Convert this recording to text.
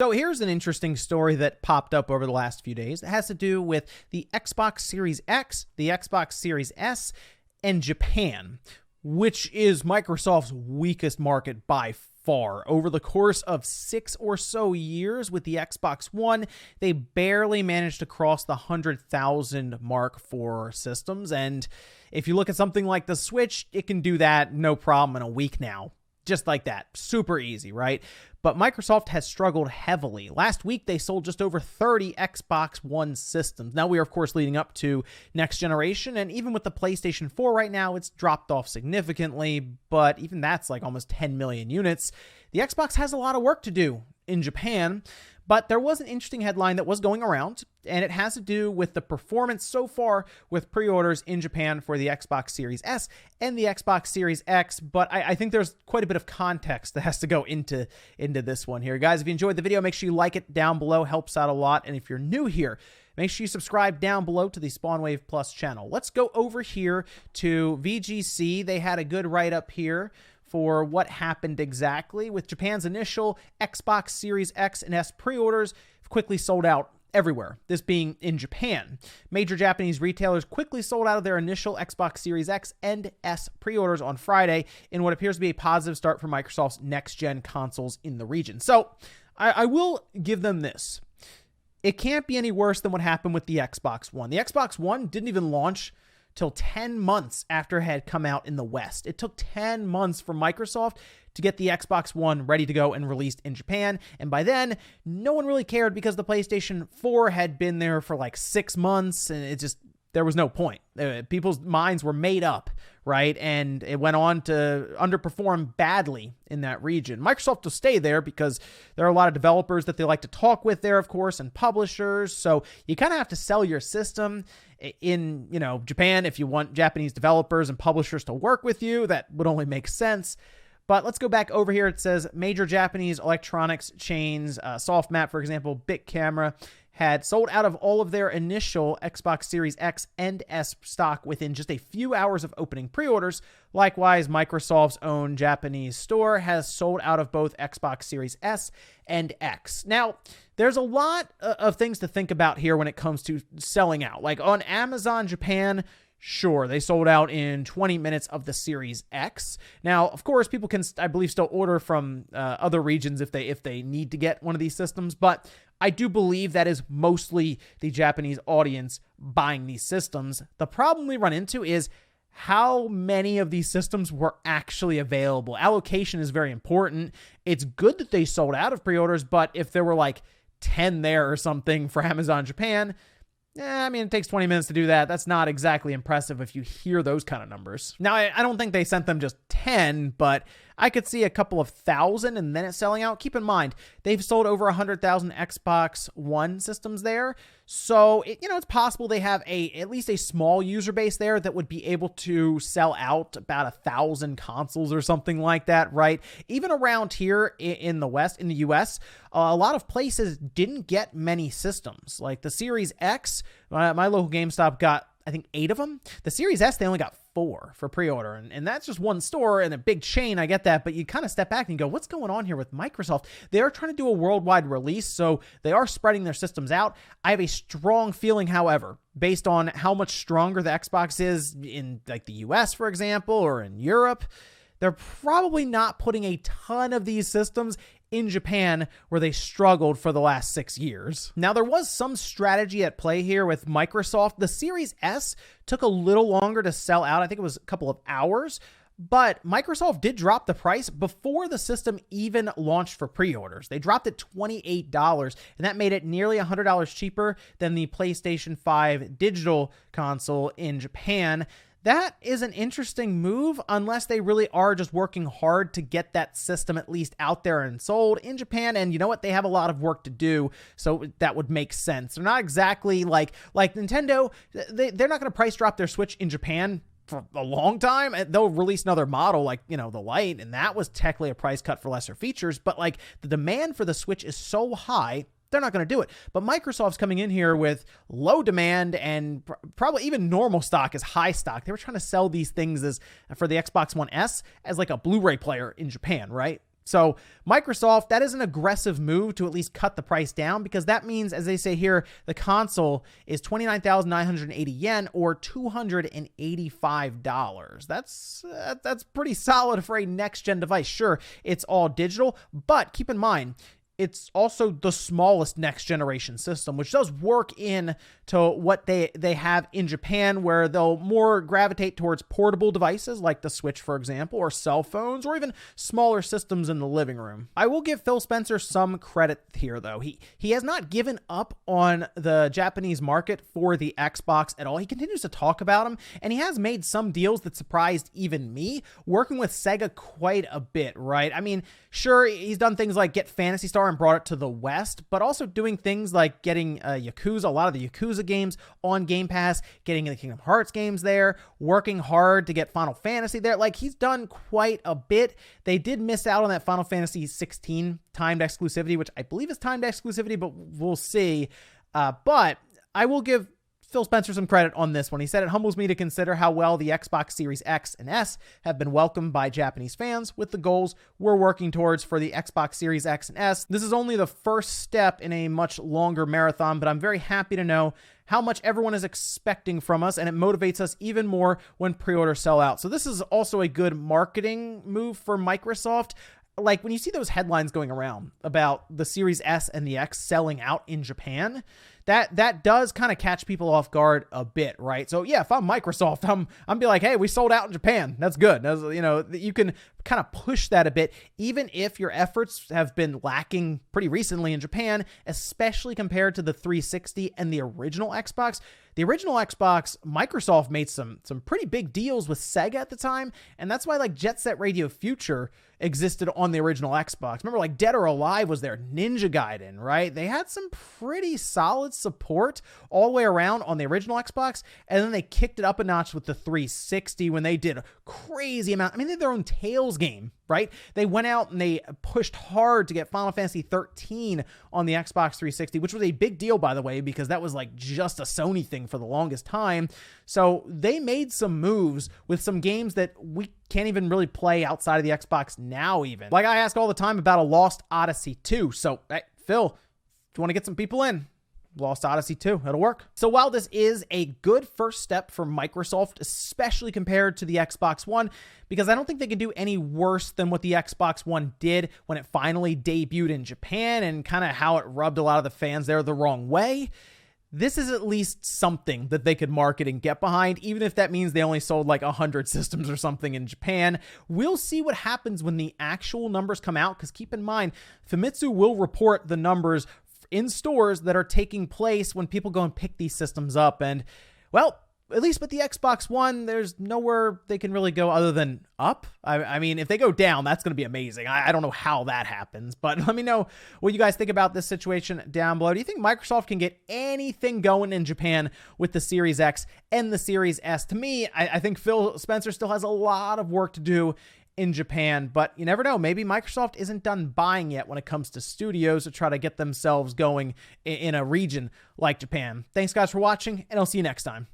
So here's an interesting story that popped up over the last few days. It has to do with the Xbox Series X, the Xbox Series S, and Japan, which is Microsoft's weakest market by far. Over the course of 6 or so years with the Xbox One, they barely managed to cross the 100,000 mark for systems. And if you look at something like the Switch, it can do that no problem in a week now. Just like that. Super easy, right? But Microsoft has struggled heavily. Last week, they sold just over 30 Xbox One systems. Now, we are, of course, leading up to next generation, and even with the PlayStation 4 right now, it's dropped off significantly, but even that's like almost 10 million units. The Xbox has a lot of work to do in Japan, but there was an interesting headline that was going around, and it has to do with the performance so far with pre-orders in Japan for the Xbox Series S and the Xbox Series X, but I think there's quite a bit of context that has to go into this one here. Guys, if you enjoyed the video, make sure you like it down below. Helps out a lot. And if you're new here, make sure you subscribe down below to the SpawnWave Plus channel. Let's go over here to VGC. They had a good write-up here for what happened exactly with Japan's initial Xbox Series X and S pre-orders quickly sold out everywhere, this being in Japan. Major Japanese retailers quickly sold out of their initial Xbox Series X and S pre-orders on Friday in what appears to be a positive start for Microsoft's next-gen consoles in the region. So I will give them this. It can't be any worse than what happened with the Xbox One. The Xbox One didn't even launch till 10 months after it had come out in the West. It took 10 months for Microsoft to get the Xbox One ready to go and released in Japan. And by then, no one really cared because the PlayStation 4 had been there for like 6 months, and there was no point. People's minds were made up, right? And it went on to underperform badly in that region. Microsoft will stay there because there are a lot of developers that they like to talk with there, of course, and publishers. So you kind of have to sell your system in, Japan. If you want Japanese developers and publishers to work with you, that would only make sense. But let's go back over here. It says major Japanese electronics chains, Softmat, for example, Bit Camera, had sold out of all of their initial Xbox Series X and S stock within just a few hours of opening pre-orders. Likewise, Microsoft's own Japanese store has sold out of both Xbox Series S and X. Now, there's a lot of things to think about here when it comes to selling out. Like on Amazon Japan, sure, they sold out in 20 minutes of the Series X. Now, of course, people can, I believe, still order from other regions if they need to get one of these systems, but I do believe that is mostly the Japanese audience buying these systems. The problem we run into is how many of these systems were actually available. Allocation is very important. It's good that they sold out of pre-orders, but if there were like 10 there or something for Amazon Japan, it takes 20 minutes to do that. That's not exactly impressive if you hear those kind of numbers. Now, I don't think they sent them just 10, but I could see a couple of thousand and then it's selling out. Keep in mind, they've sold over 100,000 Xbox One systems there. So, it's possible they have at least a small user base there that would be able to sell out about 1,000 consoles or something like that, right? Even around here in the West, in the US, a lot of places didn't get many systems. Like the Series X, my local GameStop got, I think, 8 of them. The Series S, they only got 4 for pre-order. And that's just one store and a big chain. I get that. But you kind of step back and go, what's going on here with Microsoft? They are trying to do a worldwide release, so they are spreading their systems out. I have a strong feeling, however, based on how much stronger the Xbox is in like the US, for example, or in Europe, they're probably not putting a ton of these systems in Japan, where they struggled for the last 6 years. Now, there was some strategy at play here with Microsoft. The Series S took a little longer to sell out. I think it was a couple of hours, but Microsoft did drop the price before the system even launched for pre-orders. They dropped it $28, and that made it nearly $100 cheaper than the PlayStation 5 digital console in Japan. That is an interesting move unless they really are just working hard to get that system at least out there and sold in Japan. And you know what? They have a lot of work to do, so that would make sense. They're not exactly like Nintendo. They're not going to price drop their Switch in Japan for a long time. They'll release another model like, the Lite, and that was technically a price cut for lesser features. But like the demand for the Switch is so high, they're not going to do it. But Microsoft's coming in here with low demand and probably even normal stock is high stock. They were trying to sell these things for the Xbox One S as like a Blu-ray player in Japan, right? So Microsoft, that is an aggressive move to at least cut the price down, because that means, as they say here, the console is 29,980 yen or $285. That's pretty solid for a next-gen device. Sure, it's all digital, but keep in mind, it's also the smallest next generation system, which does work in to what they have in Japan, where they'll more gravitate towards portable devices like the Switch, for example, or cell phones, or even smaller systems in the living room. I will give Phil Spencer some credit here, though. He has not given up on the Japanese market for the Xbox at all. He continues to talk about them, and he has made some deals that surprised even me, working with Sega quite a bit, right? I mean, sure, he's done things like get Phantasy Star and brought it to the West, but also doing things like getting Yakuza, a lot of the Yakuza games on Game Pass, getting the Kingdom Hearts games there, working hard to get Final Fantasy there. Like, he's done quite a bit. They did miss out on that Final Fantasy 16 timed exclusivity, which I believe is timed exclusivity, but we'll see. But I will give Phil Spencer some credit on this one. He said, "It humbles me to consider how well the Xbox Series X and S have been welcomed by Japanese fans with the goals we're working towards for the Xbox Series X and S. This is only the first step in a much longer marathon, but I'm very happy to know how much everyone is expecting from us, and it motivates us even more when pre-orders sell out." So this is also a good marketing move for Microsoft. Like, when you see those headlines going around about the Series S and the X selling out in Japan, that does kind of catch people off guard a bit, right? So yeah, if I'm Microsoft, I'm be like, hey, we sold out in Japan. That's good. You can kind of push that a bit, even if your efforts have been lacking pretty recently in Japan, especially compared to the 360 and the original Xbox. The original Xbox, Microsoft made some pretty big deals with Sega at the time, and that's why like Jet Set Radio Future existed on the original Xbox. Remember, like Dead or Alive was there, Ninja Gaiden, right? They had some pretty solid support all the way around on the original Xbox, and then they kicked it up a notch with the 360 when they did a crazy amount. I mean, they had their own Tales game, right? They went out and they pushed hard to get Final Fantasy 13 on the Xbox 360, which was a big deal, by the way, because that was like just a Sony thing for the longest time. So they made some moves with some games that we can't even really play outside of the Xbox now even. Like I ask all the time about a Lost Odyssey 2. So, hey, Phil, if you want to get some people in, Lost Odyssey 2, it'll work. So while this is a good first step for Microsoft, especially compared to the Xbox One, because I don't think they can do any worse than what the Xbox One did when it finally debuted in Japan and kind of how it rubbed a lot of the fans there the wrong way, this is at least something that they could market and get behind, even if that means they only sold like 100 systems or something in Japan. We'll see what happens when the actual numbers come out, because keep in mind, Famitsu will report the numbers in stores that are taking place when people go and pick these systems up. And, well, at least with the Xbox One, there's nowhere they can really go other than up. I mean, if they go down, that's going to be amazing. I don't know how that happens, but let me know what you guys think about this situation down below. Do you think Microsoft can get anything going in Japan with the Series X and the Series S? To me, I think Phil Spencer still has a lot of work to do in Japan, but you never know. Maybe Microsoft isn't done buying yet when it comes to studios to try to get themselves going in a region like Japan. Thanks guys for watching, and I'll see you next time.